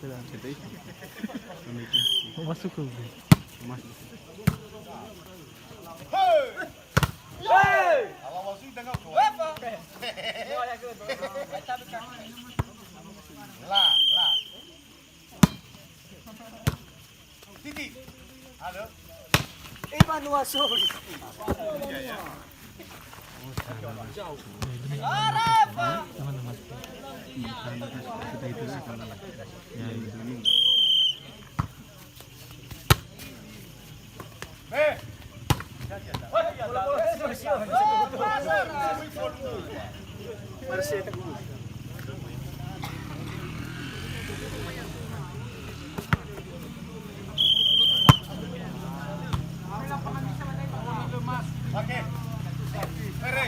Kita itu. Mau masuk ke gue. Masuk. Titi. Halo. Iban Wasur. Mana mas? Kita itu kalah. Ya itu ini. Oke. Ferry.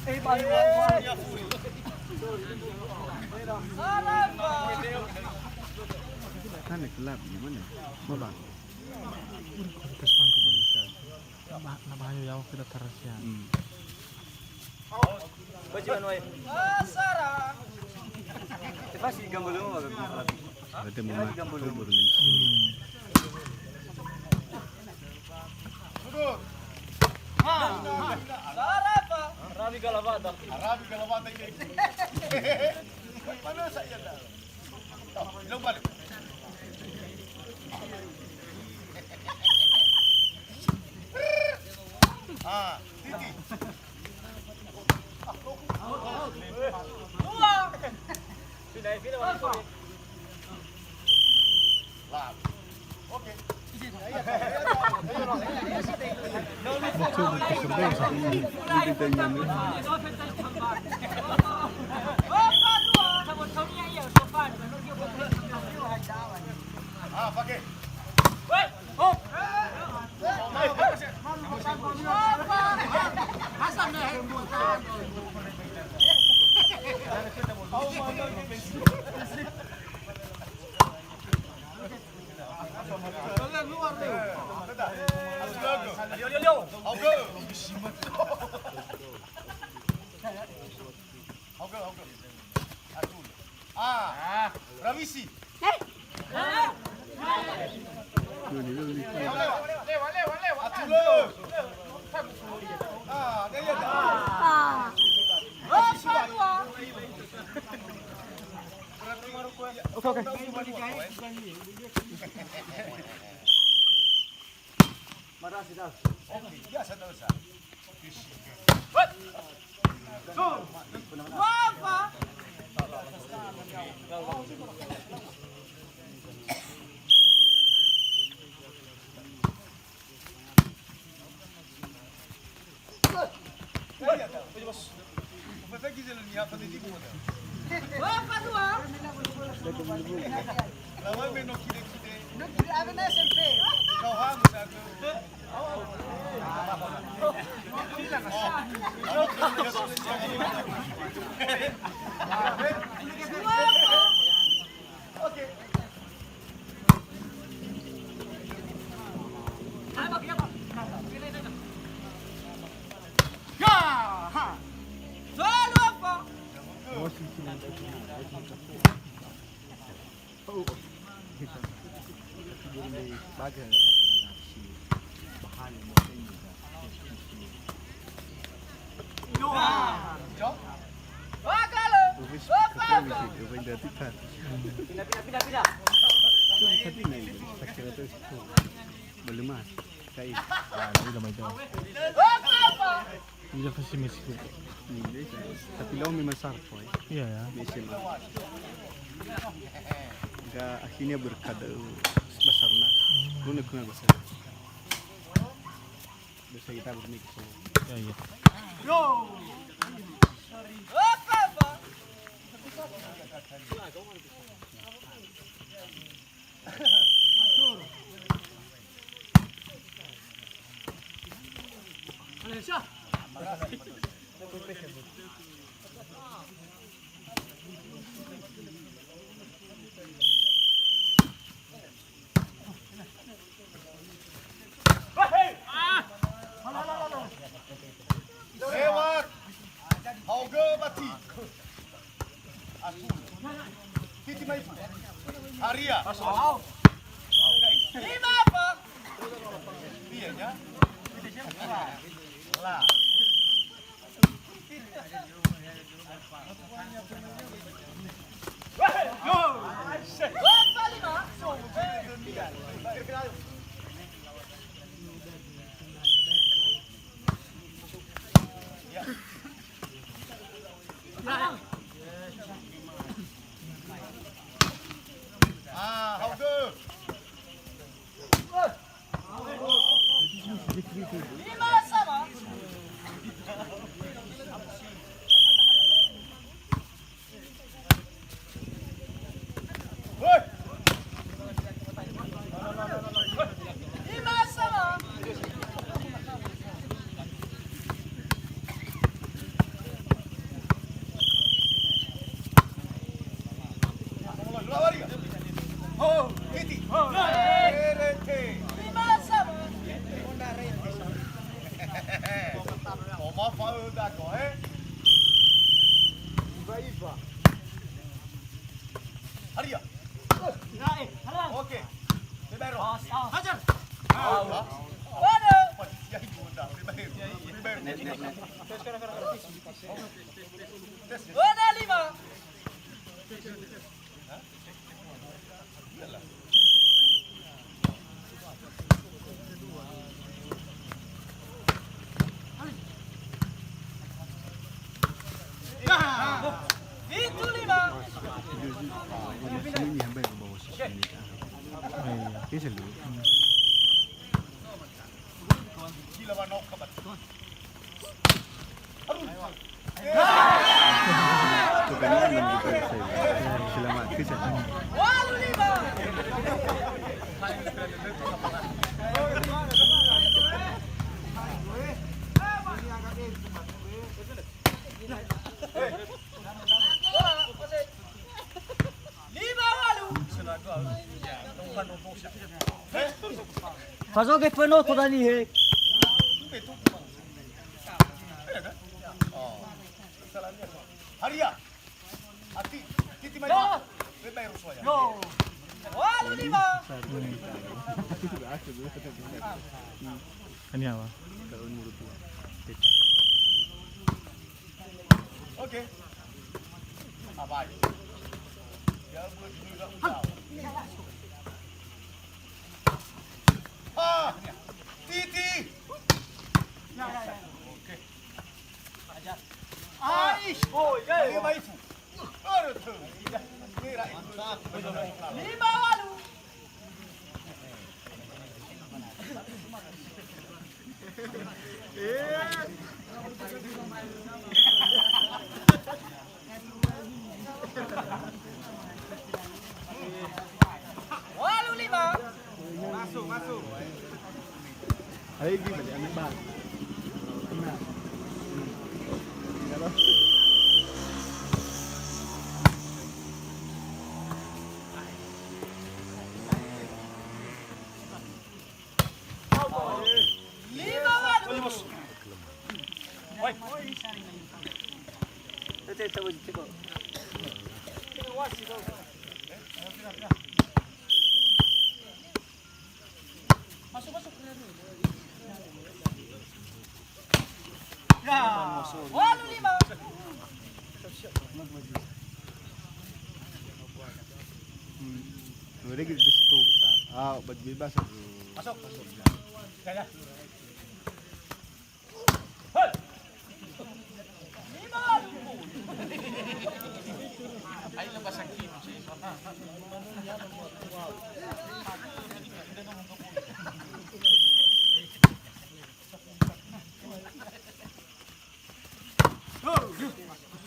Iban Wasur. Kan gelap gimana? Mau bang? Kontes pantu balik. Namanya jauh kita terasnya. Bajikan wae. Pasti gambar lu mah gambar. Berarti mau baru main. Duduk. Arabi Galabata. Arabi Galabata ini. Mana saya dah? Belum balik. Titi. Lah. Oke. Pakai. Ramisi. Biasa dosa. Pindah. Belum mas. Kayak Ini udah main jauh. Ini udah pasti Meksiko. ini. Tapi lo memang sarpo ya. Iya ya. Mesin. Enggak akhirnya berkada Basarnas. Guna besar. Bisa kita bermix. Ya iya. Lewat. Hauge Bati. Asul. Titi Maifu. Arya. Lima Pak. Iya ya. Lah. Berapa lima? Hauke. Lima sama. Woi. Lima sama. Arya. Oh, Kiti. Rete. Lima sama. Toma fao da go, Arya. Oke. Libero. Hajar. Ah. Waduh. Ya ibu dah. Libero. Waduh lima. Itu lima. Sini sampai ke bawah sini. Ini selalu. Gila banok kabat. Kebanyakan gitu saya. Selamat kisah. Waduh lima. Lima waduh. Pasok ke penuh ko tadi he. Arya. Ati, Kiti mai. Libero soya. Waduh lima. Ini apa? Oke. Abai. Ya boleh juga. Ah, Titi. Oke. Aish. Oh, ya mai fu. Aduh tuh. Kira itu. Lima waduh. Waduh lima. Ayo gimana? Ambil bang. Lima waduh. Waduh lima. Udah gitu stop sa. Ah, bebas. Masuk. Ya. Lima waduh. Ayo lepas sakit.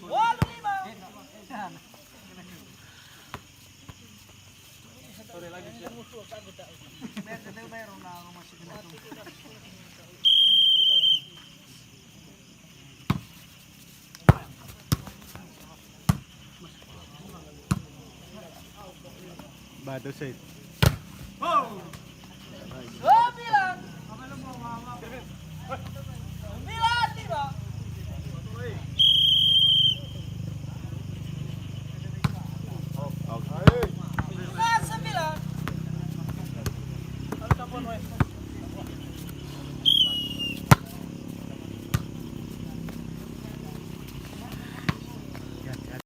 Waduh lima. Bado set. Sembilan.